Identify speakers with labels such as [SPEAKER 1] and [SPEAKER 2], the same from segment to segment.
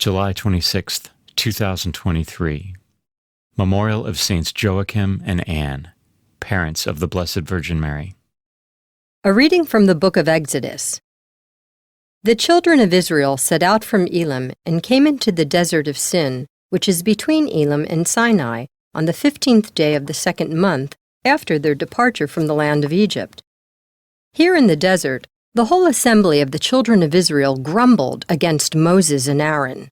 [SPEAKER 1] July 26th, 2023. Memorial of Saints Joachim and Anne, parents of the Blessed Virgin Mary.
[SPEAKER 2] A reading from the book of Exodus. The children of Israel set out from Elim and came into the desert of Sin, which is between Elim and Sinai, on the 15th day of the second month after their departure from the land of Egypt. Here in the desert, the whole assembly of the children of Israel grumbled against Moses and Aaron.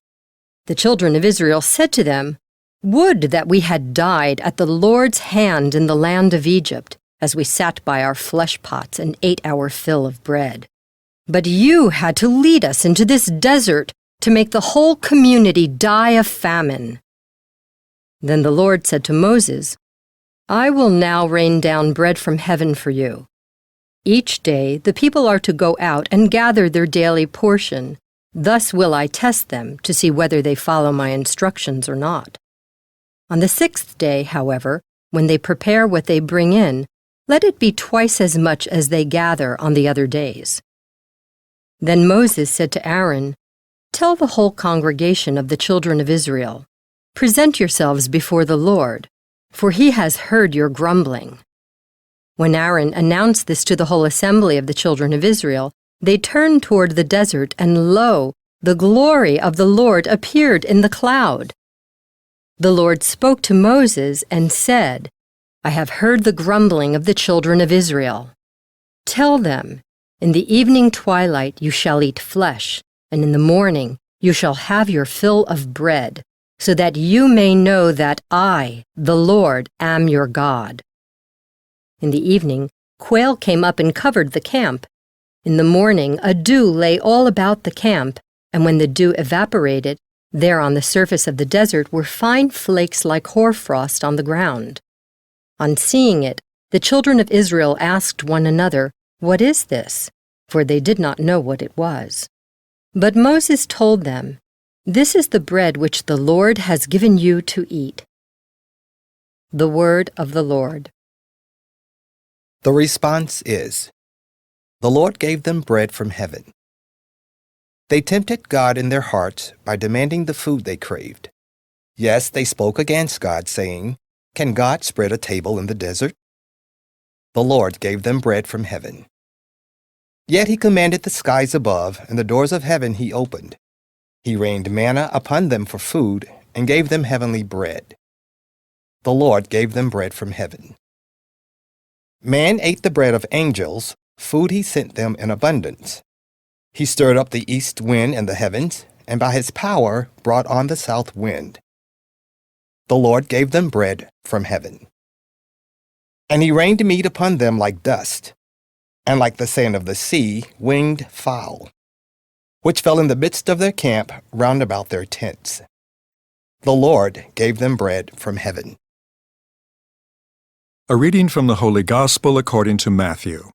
[SPEAKER 2] The children of Israel said to them, "Would that we had died at the Lord's hand in the land of Egypt, as we sat by our flesh pots and ate our fill of bread. But you had to lead us into this desert to make the whole community die of famine." Then the Lord said to Moses, "I will now rain down bread from heaven for you. Each day the people are to go out and gather their daily portion. Thus will I test them to see whether they follow my instructions or not. On the 6th day, however, when they prepare what they bring in, let it be twice as much as they gather on the other days." Then Moses said to Aaron, "Tell the whole congregation of the children of Israel, 'Present yourselves before the Lord, for he has heard your grumbling.'" When Aaron announced this to the whole assembly of the children of Israel, they turned toward the desert, and lo, the glory of the Lord appeared in the cloud. The Lord spoke to Moses and said, "I have heard the grumbling of the children of Israel. Tell them, in the evening twilight you shall eat flesh, and in the morning you shall have your fill of bread, so that you may know that I, the Lord, am your God." In the evening, quail came up and covered the camp. In the morning, a dew lay all about the camp, and when the dew evaporated, there on the surface of the desert were fine flakes like hoarfrost on the ground. On seeing it, the children of Israel asked one another, "What is this?" For they did not know what it was. But Moses told them, "This is the bread which the Lord has given you to eat." The word of the Lord.
[SPEAKER 3] The response is, "The Lord gave them bread from heaven." They tempted God in their hearts by demanding the food they craved. Yes, they spoke against God, saying, "Can God spread a table in the desert?" The Lord gave them bread from heaven. Yet he commanded the skies above, and the doors of heaven he opened. He rained manna upon them for food, and gave them heavenly bread. The Lord gave them bread from heaven. Man ate the bread of angels, food he sent them in abundance. He stirred up the east wind in the heavens, and by his power brought on the south wind. The Lord gave them bread from heaven. And he rained meat upon them like dust, and like the sand of the sea, winged fowl, which fell in the midst of their camp round about their tents. The Lord gave them bread from heaven.
[SPEAKER 4] A reading from the Holy Gospel according to Matthew.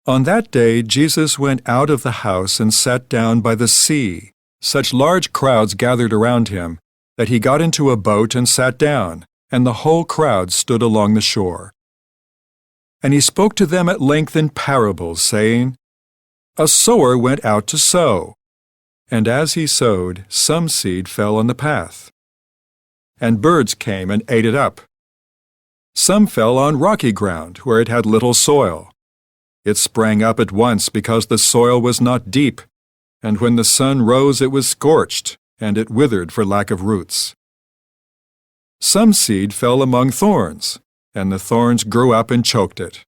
[SPEAKER 4] On that day Jesus went out of the house and sat down by the sea. Such large crowds gathered around him that he got into a boat and sat down, and the whole crowd stood along the shore. And he spoke to them at length in parables, saying, "A sower went out to sow, and as he sowed, some seed fell on the path, and birds came and ate it up. Some fell on rocky ground, where it had little soil. It sprang up at once because the soil was not deep, and when the sun rose it was scorched, and it withered for lack of roots. Some seed fell among thorns, and the thorns grew up and choked it.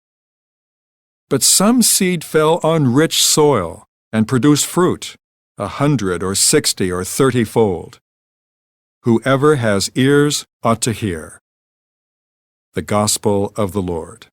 [SPEAKER 4] But some seed fell on rich soil, and produced fruit, 100 or 60 or 30-fold. Whoever has ears ought to hear." The Gospel of the Lord.